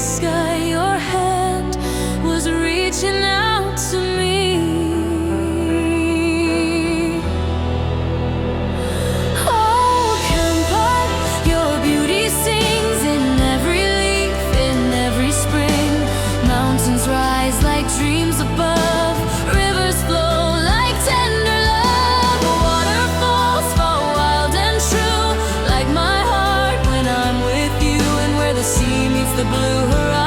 sky, your hand was reaching out to me. Oh, Kampot, your beauty sings in every leaf, in every spring. Mountains rise like dreams above, rivers flow like tender love. Waterfalls fall wild and true, like my heart when I'm with you, and where the sea meets the blue horizon.